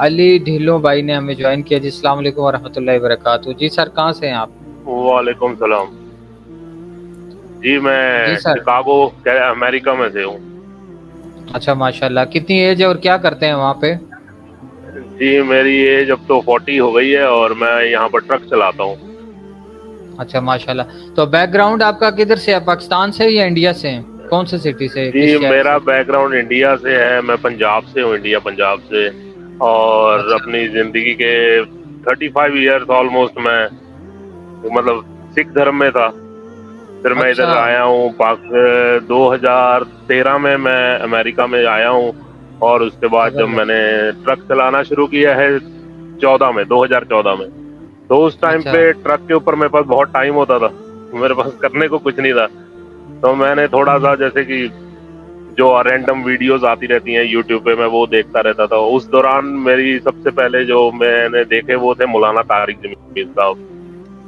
علی ڈھیلو بھائی نے ہمیں جوائن کیا جی. السلام علیکم ورحمۃ اللہ وبرکاتہ. جی سر کہاں سے ہیں آپ؟ وعلیکم السلام. جی میں جی سر. شکاگو امریکہ میں سے ہوں. اچھا ماشاء اللہ. کتنی ایج ہے اور کیا کرتے ہیں وہاں پہ؟ جی میری ایج اب تو 40 ہو گئی ہے اور میں یہاں پر ٹرک چلاتا ہوں. اچھا ماشاء اللہ. تو بیک گراؤنڈ آپ کا کدھر سے ہے؟ پاکستان سے یا انڈیا سے ہیں؟ کون سے سٹی سے، جی کس شہر میرا سے؟ بیک گراؤنڈ انڈیا سے ہے. میں پنجاب سے ہوں، انڈیا پنجاب سے. اور اچھا اپنی زندگی کے 35 ایئرس آلموسٹ میں مطلب سکھ دھرم میں تھا. پھر میں ادھر اچھا آیا ہوں 2013 میں امریکہ میں آیا ہوں. اور اس کے بعد جب میں زبردست. نے ٹرک چلانا شروع کیا ہے 2014 میں، تو اس ٹائم اچھا پہ ٹرک کے اوپر میرے پاس بہت ٹائم ہوتا تھا. میرے پاس کرنے کو کچھ نہیں تھا. تو میں نے تھوڑا سا جیسے کہ جو رینڈم ویڈیوز آتی رہتی ہیں یوٹیوب پہ، میں وہ دیکھتا رہتا تھا. اس دوران میری سب سے پہلے جو میں نے دیکھے وہ تھے مولانا طارق جمیل صاحب.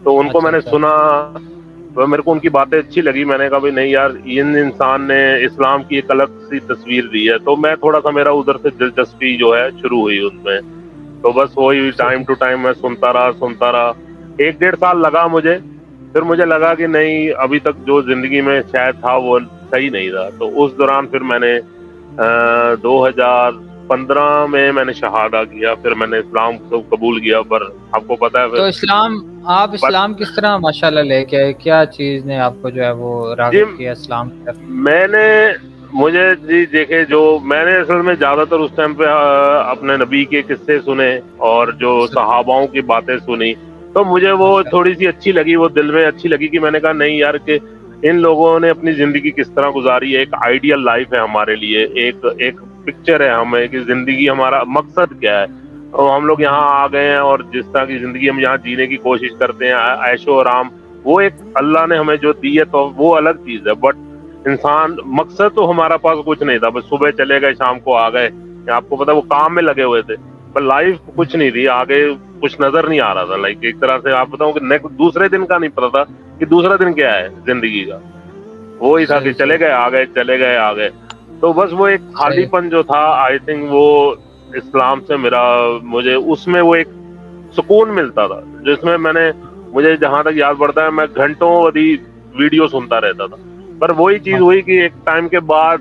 تو ان کو میں اچھا نے اچھا سنا تو میرے کو ان کی باتیں اچھی لگی. میں نے کہا بھائی نہیں یار، ان انسان نے اسلام کی ایک الگ سی تصویر دی ہے. تو میں تھوڑا سا میرا ادھر سے دلچسپی جو ہے شروع ہوئی ان میں. تو بس وہی ٹائم صحیح. ٹو ٹائم میں سنتا رہا. 1-1.5 سال لگا مجھے. پھر مجھے لگا کہ نہیں، ابھی تک جو زندگی میں شاید تھا وہ صحیح نہیں تھا. تو اس دوران پھر میں نے 2015 میں نے شہادہ کیا. پھر میں نے اسلام کو قبول کیا. پر آپ کو پتہ ہے تو پھر اسلام، آپ بس اسلام کس طرح ماشاء اللہ لے کے آئے؟ کیا چیز نے آپ کو جو ہے وہ جی راغب کیا اسلام کی طرف؟ میں نے مجھے جی دیکھے، جو میں نے اصل میں زیادہ تر اس ٹائم پہ اپنے نبی کے قصے سنے اور جو صحاباؤں کی باتیں سنی. تو مجھے وہ ماشاء تھوڑی سی اچھی لگی، وہ دل میں اچھی لگی. کہ میں نے کہا نہیں یار، کہ ان لوگوں نے اپنی زندگی کس طرح گزاری ہے. ایک آئیڈیل لائف ہے ہمارے لیے، ایک پکچر ہے ہمیں کہ زندگی ہمارا مقصد کیا ہے. اور ہم لوگ یہاں آ گئے ہیں اور جس طرح کی زندگی ہم یہاں جینے کی کوشش کرتے ہیں، عیش و آرام، وہ ایک اللہ نے ہمیں جو دی ہے تو وہ الگ چیز ہے. بٹ انسان مقصد تو ہمارا پاس کچھ نہیں تھا. بس صبح چلے گئے، شام کو آ گئے. آپ کو پتا وہ کام میں لگے ہوئے تھے، پر لائف کچھ نہیں تھی. آگے کچھ نظر نہیں آ رہا تھا. لائک ایک طرح سے آپ بتاؤں کہ دوسرے دن کا نہیں پتا تھا کہ دوسرا دن کیا ہے زندگی کا. وہی تھا کہ صحیح چلے صحیح گئے، آ گئے، چلے گئے، آ گئے. تو بس وہ ایک خالی صحیح. پن جو تھا، آئی تھنک وہ اسلام سے مجھے اس میں وہ ایک سکون ملتا تھا. جس میں نے مجھے جہاں تک یاد پڑتا ہے، میں گھنٹوں ویڈیو سنتا رہتا تھا. پر وہی چیز ہوئی کہ ایک ٹائم کے بعد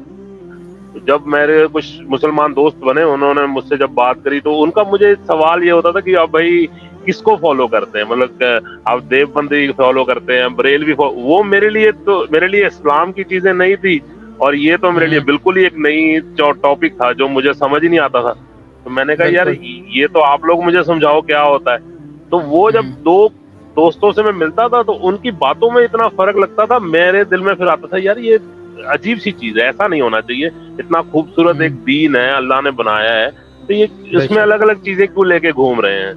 جب میرے کچھ مسلمان دوست بنے، انہوں نے مجھ سے جب بات کری تو ان کا مجھے سوال یہ ہوتا تھا کہ اب بھائی کس کو فالو کرتے ہیں؟ مطلب آپ دیو بندی فالو کرتے ہیں، بریلوی وہ میرے لیے اسلام کی چیزیں نہیں تھی. اور یہ تو میرے لیے بالکل ہی ایک نئی ٹاپک تھا جو مجھے سمجھ ہی نہیں آتا تھا. تو میں نے کہا یار بالکل. یہ تو آپ لوگ مجھے سمجھاؤ کیا ہوتا ہے. تو وہ جب دو دوستوں سے میں ملتا تھا تو ان کی باتوں میں اتنا فرق لگتا تھا. میرے دل میں پھر آتا تھا یار یہ عجیب سی چیز ہے، ایسا نہیں ہونا چاہیے. اتنا خوبصورت ایک دین ہے اللہ نے بنایا ہے، تو یہ بے اس میں شک. الگ الگ چیزیں کیوں لے کے گھوم رہے ہیں؟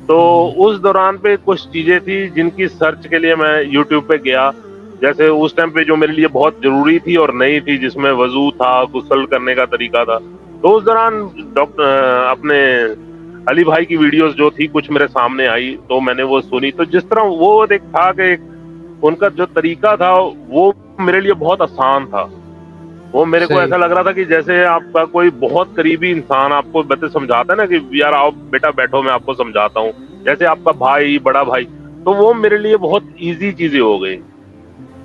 تو اس دوران پہ کچھ چیزیں تھی جن کی سرچ کے لیے میں یوٹیوب پہ گیا. جیسے اس ٹائم پہ جو میرے لیے بہت ضروری تھی اور نئی تھی، جس میں وضو تھا، غسل کرنے کا طریقہ تھا. تو اس دوران اپنے علی بھائی کی ویڈیوز جو تھی کچھ میرے سامنے آئی تو میں نے وہ سنی. تو جس طرح وہ ایک تھا کہ ان کا جو طریقہ تھا وہ میرے لیے بہت آسان تھا. وہ میرے کو صحیح. ایسا لگ رہا تھا کہ جیسے آپ کا کوئی بہت قریبی انسان آپ کو سمجھاتا ہے نا کہ یار آؤ بیٹا بیٹھو، میں آپ کو سمجھاتا ہوں، جیسے آپ کا بھائی، بڑا بھائی. تو وہ میرے لیے بہت ایزی چیزیں ہو گئی.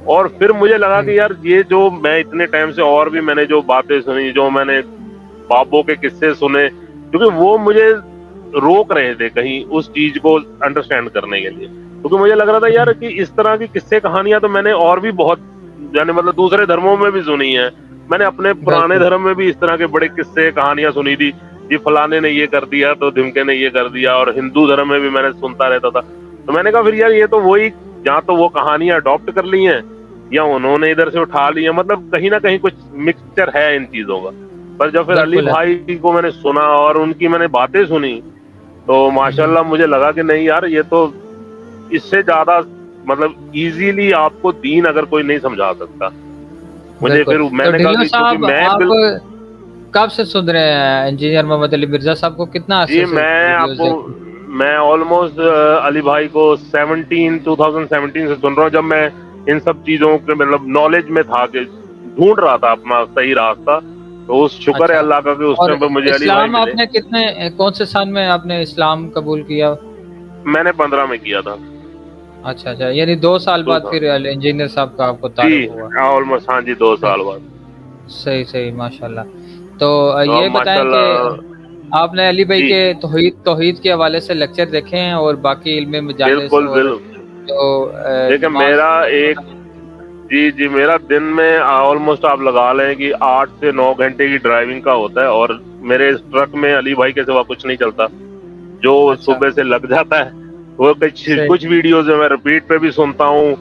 اور پھر مجھے لگا کہ یار یہ جو میں اتنے ٹائم سے اور بھی میں نے جو باتیں سنی، جو میں نے بابوں کے قصے سنے، کیونکہ وہ مجھے روک رہے تھے کہیں اس چیز کو انڈرسٹینڈ کرنے کے لیے. کیونکہ مجھے لگ رہا تھا یار کہ اس طرح کی قصے کہانیاں تو میں نے اور بھی بہت، یعنی مطلب دوسرے دھرموں میں بھی سنی ہے. میں نے اپنے پرانے بالکل. دھرم میں بھی اس طرح کے بڑے قصے کہانیاں سنی تھی. جی فلانے نے یہ کر دیا تو دھمکے نے یہ کر دیا. اور ہندو دھرم میں بھی میں نے سنتا رہتا تھا. تو میں نے کہا پھر یار یہ تو وہی، جہاں تو وہ کہانیاں اڈاپٹ کر لی ہیں یا انہوں نے ادھر سے اٹھا لی ہیں. مطلب کہیں نہ کہیں کچھ مکسچر ہے ان چیزوں کا. پر جب پھر علی بالکل ہے. بھائی کو میں نے سنا اور ان کی میں نے باتیں سنی تو ماشاءاللہ مجھے لگا کہ نہیں یار یہ تو اس سے زیادہ مطلب ایزیلی آپ کو دین اگر کوئی نہیں سمجھا سکتا. مجھے بالکل. پھر میں تو نے کہا ڈھلو کہ چونکہ صاحب، میں آپ کب سے سن رہے ہیں انجینئر محمد علی مرزا صاحب کو؟ کتنا جی عرصے سے میں آپ ویڈیوز کو دیکھتے ہیں؟ میں آلموسٹ علی بھائی کو 2017 سے سن رہا ہوں. جب میں ان سب چیزوں کے مطلب نالج میں تھا کہ ڈھونڈ رہا تھا اپنا صحیح راستہ. تو اس شکر ہے اچھا، اللہ کا کہ اس اور ٹائم پہ مجھے علی بھائی اسلام آپ ملے. نے کتنے کون سے سن میں آپ نے اسلام قبول کیا؟ میں نے 15 میں کیا تھا. اچھا اچھا، یعنی 2 سال بعد تو پھر انجینئر صاحب کا آپ کو جی تعارف ہوا؟ آلموسٹ ہاں جی 2 سال بعد. صحیح صحیح، ماشاء اللہ. تو تو اب یہ ماشاء بتائیں کہ اللہ. آپ نے علی بھائی جی کے توحید کے حوالے سے لیکچر دیکھے ہیں اور باقی علم مجالس بالکل اور بالکل. جو دیکھیں نماز میرا ایک جی میرا دن میں آلموسٹ آپ لگا لیں کہ 8 سے 9 گھنٹے کی ڈرائیونگ کا ہوتا ہے, اور میرے اس ٹرک میں علی بھائی کے سوا کچھ نہیں چلتا. جو اچھا صبح سے لگ جاتا ہے وہ صحیح. کچھ ویڈیوز میں ریپیٹ پہ بھی سنتا ہوں,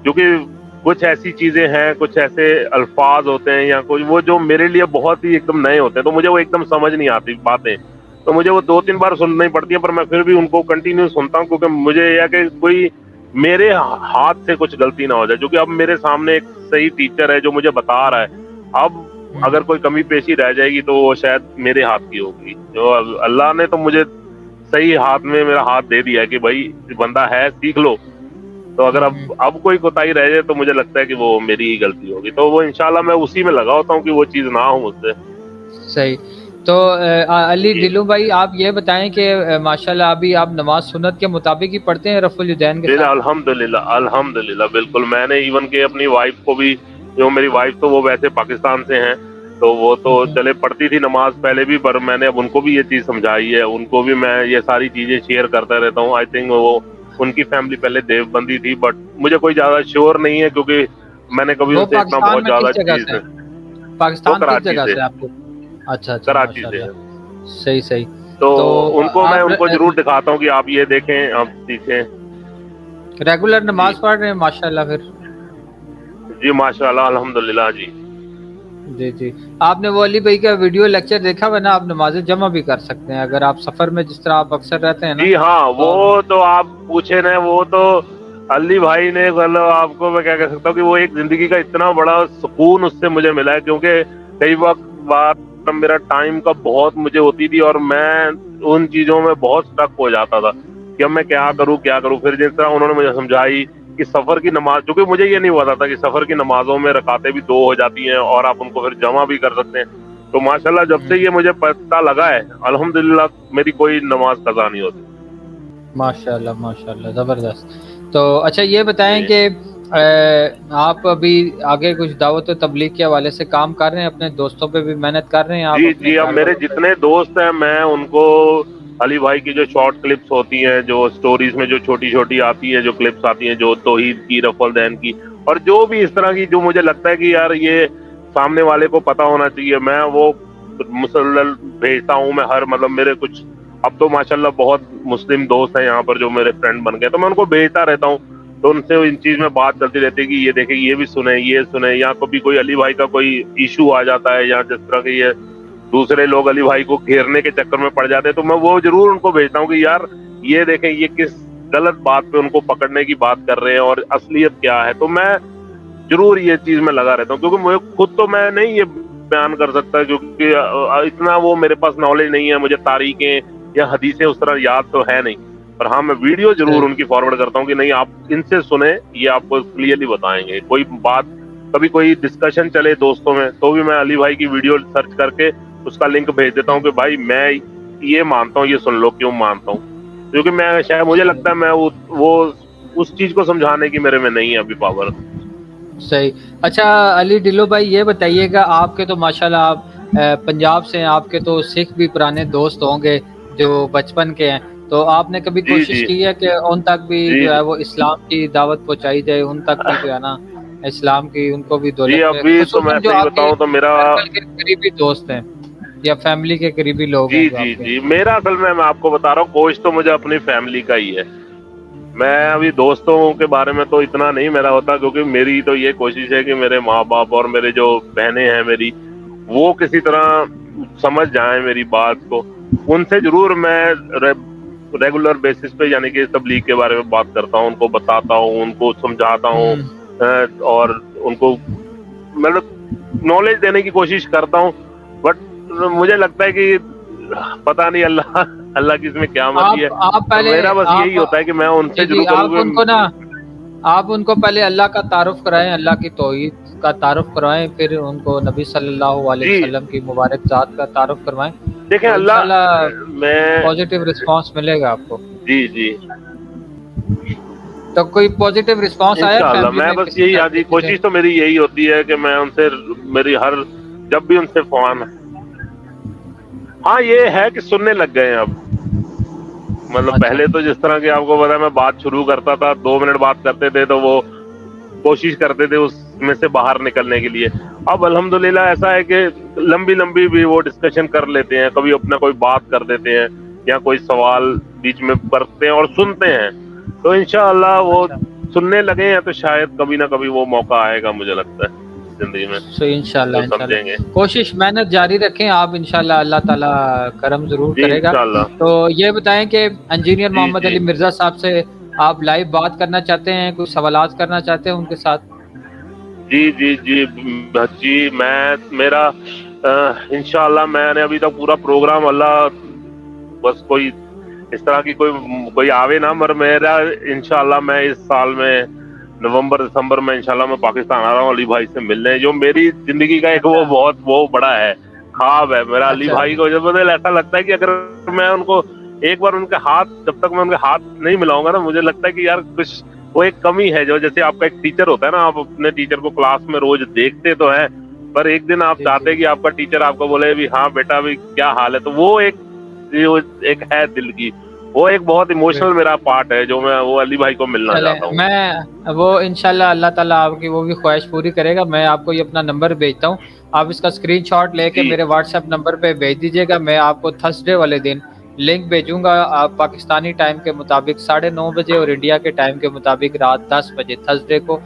کیونکہ کچھ ایسی چیزیں ہیں, کچھ ایسے الفاظ ہوتے ہیں یا کچھ وہ جو میرے لیے بہت ہی ایک دم نئے ہوتے ہیں, تو مجھے وہ ایک دم سمجھ نہیں آتی باتیں, تو مجھے وہ 2-3 بار سننی پڑتی ہیں, پر میں پھر بھی ان کو کنٹینیو سنتا ہوں, کیونکہ مجھے یہ ہے کہ کوئی میرے ہاتھ سے کچھ غلطی نہ ہو جائے, کیونکہ اب میرے سامنے ایک صحیح ٹیچر ہے جو مجھے بتا رہا ہے. اب اگر کوئی کمی پیشی رہ جائے گی تو وہ شاید میرے ہاتھ کی ہوگی. جو اللہ نے تو مجھے صحیح ہاتھ میں میرا ہاتھ دے دیا کہ بھائی بندہ ہے, سیکھ لو. تو اگر اب کوئی کوتاہی رہ جائے تو مجھے لگتا ہے کہ وہ میری ہی غلطی ہوگی, تو وہ انشاءاللہ میں اسی میں لگا ہوتا ہوں کہ وہ چیز نہ ہو مجھ سے. صحیح. تو علی جی ڈلو بھائی آپ یہ بتائیں کہ ماشاءاللہ ابھی آپ نماز سنت کے مطابق ہی پڑھتے ہیں رفع الیدین کے جی ساتھ؟ الحمدللہ بالکل. میں نے ایون کہ اپنی وائف کو بھی, جو میری وائف تو وہ ویسے پاکستان سے ہیں, تو وہ تو چلے پڑھتی تھی نماز پہلے بھی, پر میں نے اب ان کو بھی یہ چیز سمجھائی ہے, ان کو بھی میں یہ ساری چیزیں شیئر کرتا رہتا ہوں. آئی تھنک وہ ان کی فیملی پہلے دیوبندی تھی, بٹ مجھے کوئی زیادہ شیور نہیں ہے, کیونکہ میں نے کبھی وہ ان سے اتنا پاکستان بہت میں زیادہ کس جگہ چیز سے ہیں؟ وہ پاکستان کس کراچی جگہ سے سے آپ کو؟ اچھا اچھا کراچی سے ماشاءاللہ. ہے. صحیح صحیح. تو تو ان کو میں آپ ان کو ضرور دکھاتا ہوں کہ آپ یہ دیکھیں, آپ سیکھیں. ریگولر جی نماز پڑھ رہے ہیں ماشاءاللہ پھر؟ جی ماشاء اللہ الحمدللہ. جی جی جی. آپ نے وہ علی بھائی کا ویڈیو لیکچر دیکھا ہوا نا, آپ نمازیں جمع بھی کر سکتے ہیں اگر آپ سفر میں, جس طرح آپ اکثر رہتے ہیں نا. جی ہاں تو وہ تو آپ پوچھے نا, وہ تو علی بھائی نے, مطلب آپ کو میں کیا کہہ سکتا ہوں کہ وہ ایک زندگی کا اتنا بڑا سکون اس سے مجھے ملا ہے, کیونکہ کئی وقت بار میرا ٹائم کا بہت مجھے ہوتی تھی, اور میں ان چیزوں میں بہت سٹک ہو جاتا تھا کہ اب میں کیا کروں. پھر جس طرح انہوں نے مجھے سمجھائی کہ سفر کی نماز, کیونکہ مجھے یہ نہیں پتا تھا کہ سفر کی نمازوں میں رکعتیں بھی 2 ہو جاتی ہیں اور آپ ان کو پھر جمع بھی کر سکتے ہیں. تو ماشاءاللہ جب سے یہ مجھے پتہ لگا ہے, الحمدللہ میری کوئی نماز قضا نہیں ہوتی. ماشاءاللہ ماشاءاللہ زبردست. تو اچھا یہ بتائیں جی کہ آپ ابھی آگے کچھ دعوت و تبلیغ کے حوالے سے کام کر رہے ہیں, اپنے دوستوں پہ بھی محنت کر رہے ہیں آپ اپنے جی اب گھر میرے والوں پہ؟ جتنے دوست ہیں میں ان کو علی بھائی کی جو شارٹ کلپس ہوتی ہیں, جو سٹوریز میں جو چھوٹی چھوٹی آتی ہیں, جو کلپس آتی ہیں, جو توحید کی, رفع الیدین کی, اور جو بھی اس طرح کی جو مجھے لگتا ہے کہ یار یہ سامنے والے کو پتہ ہونا چاہیے, میں وہ مسلسل بھیجتا ہوں. میں مطلب میرے کچھ اب تو ماشاءاللہ بہت مسلم دوست ہیں یہاں پر جو میرے فرینڈ بن گئے, تو میں ان کو بھیجتا رہتا ہوں. تو ان سے ان چیز میں بات چلتی رہتی ہے کہ یہ دیکھیں, یہ بھی سنیں, یہ سنیں, یا کبھی کوئی علی بھائی کا کوئی ایشو آ جاتا ہے, یا جس طرح کہ یہ دوسرے لوگ علی بھائی کو گھیرنے کے چکر میں پڑ جاتے ہیں, تو میں وہ ضرور ان کو بھیجتا ہوں کہ یار یہ دیکھیں یہ کس غلط بات پہ ان کو پکڑنے کی بات کر رہے ہیں اور اصلیت کیا ہے. تو میں ضرور یہ چیز میں لگا رہتا ہوں, کیونکہ مجھے خود تو میں نہیں یہ بیان کر سکتا, کیونکہ اتنا وہ میرے پاس نالج نہیں ہے, مجھے تاریخیں یا حدیثیں اس طرح یاد تو ہے نہیں, پر ہاں میں ویڈیو ضرور صحیح ان کی فارورڈ کرتا ہوں کہ نہیں آپ ان سے سنیں, یہ آپ کو کلیئرلی بتائیں گے. کوئی بات کبھی کوئی ڈسکشن چلے دوستوں میں, تو بھی میں علی بھائی کی ویڈیو سرچ کر کے اس کا لنک بھیج دیتا ہوں کہ بھائی میں یہ مانتا ہوں, یہ سن لو کیوں مانتا ہوں, کیونکہ میں شاید مجھے لگتا ہے میں وہ اس چیز کو سمجھانے کی میرے میں نہیں ہے ابھی پاور. صحیح. اچھا علی ڈلو بھائی یہ بتائیے گا, آپ کے تو ماشاءاللہ آپ پنجاب سے ہیں, آپ کے تو سکھ بھی پرانے دوست ہوں گے جو بچپن کے ہیں, تو آپ نے کبھی جی کوشش جی کی ہے کہ ان تک بھی جی جو ہے جی وہ اسلام کی دعوت پہنچائی جائے, ان تک بھی جو ہے نا اسلام کی ان کو بھی جی دولت میں, ابھی تو میں خصوصاً جو صحیح آپ کے بتاؤں تو میرا سرکل کے قریبی دوست ہیں یا فیملی کے قریبی لوگ ہیں جو آپ کے؟ جی میرا اصل میں آپ کو بتا رہا ہوں کوشش تو مجھے اپنی فیملی کا ہی ہے. میں ابھی دوستوں کے بارے میں تو اتنا نہیں میرا ہوتا, کیونکہ میری تو یہ کوشش ہے کہ میرے ماں باپ اور میرے جو بہنیں ہیں میری, وہ کسی طرح سمجھ جائیں میری بات کو. ان سے ضرور میں ریگولر بیسس پہ یعنی کہ تبلیغ کے بارے میں بات کرتا ہوں, ان کو بتاتا ہوں, ان کو سمجھاتا ہوں, اور ان کو مطلب نالج دینے کی کوشش کرتا ہوں. بٹ مجھے لگتا ہے کہ پتہ نہیں اللہ کی اس میں کیا مرضی ہے. آپ اور پہلے میرا بس آپ یہی ہوتا ہے کہ میں ان جی سے جی ضرور کہوں آپ ان کو نا, آپ ان کو پہلے اللہ کا تعارف کرائیں, اللہ کی توحید کا تعارف کروائیں, پھر ان کو نبی صلی اللہ علیہ جی وسلم کی مبارک ذات کا تعارف کروائیں, دیکھیں تو اللہ انشاءاللہ میں پازیٹیو رسپانس ملے گا آپ کو. جی جی تو کوئی پازیٹیو رسپانس آیا انشاءاللہ فیملی میں میں بس کسی یہی طرح آجی سے؟ کوشش تو میری یہی ہوتی ہے کہ میں ان سے میری ہر جب بھی ان سے فون, ہاں یہ ہے کہ سننے لگ گئے ہیں اب. مطلب اچھا پہلے تو جس طرح کہ آپ کو پتا ہے میں بات شروع کرتا تھا 2 منٹ بات کرتے تھے تو وہ کوشش کرتے تھے اس میں سے باہر نکلنے کے لیے. اب الحمدللہ ایسا ہے کہ لمبی لمبی بھی وہ ڈسکشن کر لیتے ہیں, کبھی اپنا کوئی بات کر دیتے ہیں یا کوئی سوال بیچ میں کرتے ہیں اور سنتے ہیں, تو انشاءاللہ وہ اچھا سننے لگے ہیں تو شاید کبھی نہ کبھی وہ موقع آئے گا مجھے لگتا ہے زندگی میں, سو انشاءاللہ جو انشاءاللہ سمجھیں گے. کوشش محنت جاری رکھیں آپ, انشاءاللہ اللہ تعالیٰ کرم ضرور جی کرے گا. انشاءاللہ. تو یہ بتائیں کہ انجینئر جی محمد جی علی مرزا صاحب سے آپ لائیو بات کرنا چاہتے ہیں, کوئی سوالات کرنا چاہتے ہیں ان کے ساتھ؟ جی جی جی جی میں میرا انشاءاللہ میں نے ابھی تک پورا پروگرام, اللہ بس کوئی اس طرح کی کوئی آوے نا, مگر میرا انشاءاللہ میں اس سال میں نومبر دسمبر میں انشاءاللہ میں پاکستان آ رہا ہوں علی بھائی سے ملنے, جو میری زندگی کا ایک وہ اچھا بہت وہ بڑا ہے خواب ہے میرا. علی اچھا بھائی کو جب ایسا لگتا ہے کہ اگر میں ان کو ایک بار ان کے ہاتھ, جب تک میں ان کے ہاتھ نہیں ملاؤں گا نا, مجھے لگتا ہے کہ یار کچھ وہ ایک کمی ہے. جو جیسے آپ کا ایک ٹیچر ہوتا ہے نا, آپ اپنے ٹیچر کو کلاس میں روز دیکھتے تو ہیں, پر ایک دن آپ جی چاہتے جی ہیں کہ آپ کا ٹیچر آپ کو بولے بھی ہاں بیٹا بھی کیا حال ہے, تو وہ ایک ہے دل کی, وہ ایک بہت ایموشنل میرا پارٹ ہے جو میں وہ علی بھائی کو ملنا چلیں, چاہتا ہوں. میں وہ انشاءاللہ اللہ تعالیٰ آپ کی وہ بھی خواہش پوری کرے گا. میں آپ کو یہ اپنا نمبر بھیجتا ہوں, آپ اس کا اسکرین شاٹ لے کے جی میرے واٹس ایپ نمبر پہ بھیج دیجیے گا. میں آپ کو تھرسڈے والے دن لنک بھیجوں گا, آپ پاکستانی ٹائم کے مطابق 9:30 بجے اور انڈیا کے ٹائم کے مطابق رات 10 بجے تھرسڈے کو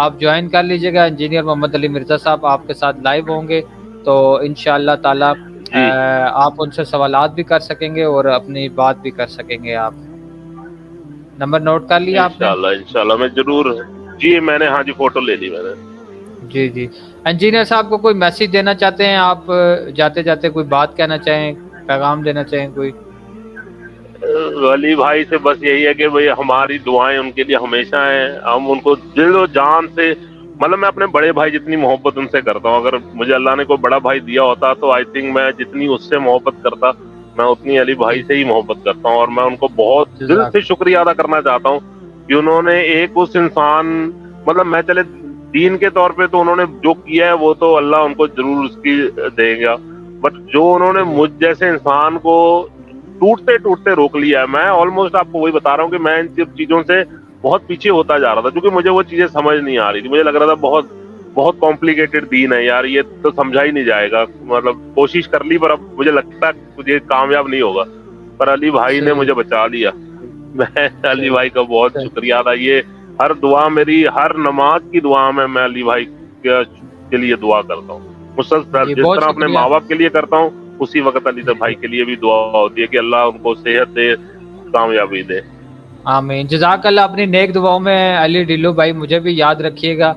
آپ جوائن کر لیجیے گا. انجینئر محمد علی مرزا صاحب آپ کے ساتھ لائیو ہوں گے, تو انشاءاللہ تعالیٰ جی آپ ان سے سوالات بھی کر سکیں گے اور اپنی بات بھی کر سکیں گے. آپ نمبر نوٹ کر لیا آپ نے؟ انشاءاللہ میں ضرور. جی میں نے, ہاں جی فوٹو لے لی میں نے. جی جی انجینئر صاحب کو کوئی میسج دینا چاہتے ہیں آپ, جاتے جاتے کوئی بات کہنا چاہیں, پیغام دینا چاہیں کوئی؟ علی بھائی سے بس یہی ہے کہ بھئی ہماری دعائیں ان کے لیے ہمیشہ ہیں. ہم ان کو دل و جان سے, مطلب میں اپنے بڑے بھائی جتنی محبت ان سے کرتا ہوں, اگر مجھے اللہ نے کوئی بڑا بھائی دیا ہوتا تو آئی تھنک میں جتنی اس سے محبت کرتا میں اتنی علی بھائی جی سے ہی محبت کرتا ہوں. اور میں ان کو بہت دل جزاک سے شکریہ ادا کرنا چاہتا ہوں کہ انہوں نے ایک اس انسان, مطلب میں چلے دین کے طور پہ تو انہوں نے جو کیا ہے وہ تو اللہ ان کو ضرور اس کی دے گا, بٹ جو انہوں نے جی مجھ جیسے انسان کو ٹوٹتے ٹوٹتے روک لیا ہے. میں آلموسٹ آپ کو وہی بتا رہا ہوں کہ میں ان سب چیزوں سے بہت پیچھے ہوتا جا رہا تھا, کیونکہ مجھے وہ چیزیں سمجھ نہیں آ رہی تھی. مجھے لگ رہا تھا بہت بہت کمپلیکیٹڈ دین ہے یار, یہ تو سمجھا ہی نہیں جائے گا. مطلب کوشش کر لی پر اب مجھے لگتا ہے مجھے کامیاب نہیں ہوگا, پر علی بھائی نے صحیح مجھے بچا لیا. میں علی صحیح بھائی کا بہت صحیح شکریہ ادا, یہ ہر دعا میری, ہر نماز کی دعا میں علی بھائی کے لیے دعا کرتا ہوں مسلسل, جی جس بہت طرح اپنے شکریہ. ماں باپ کے لیے کرتا ہوں اسی وقت علی جی بھائی کے لیے بھی دعا ہوتی ہے کہ اللہ ان کو صحت دے, کامیابی دے. آمین. جزاک اللہ. اپنی نیک دعاؤں میں علی ڈلو بھائی مجھے بھی یاد رکھیے گا.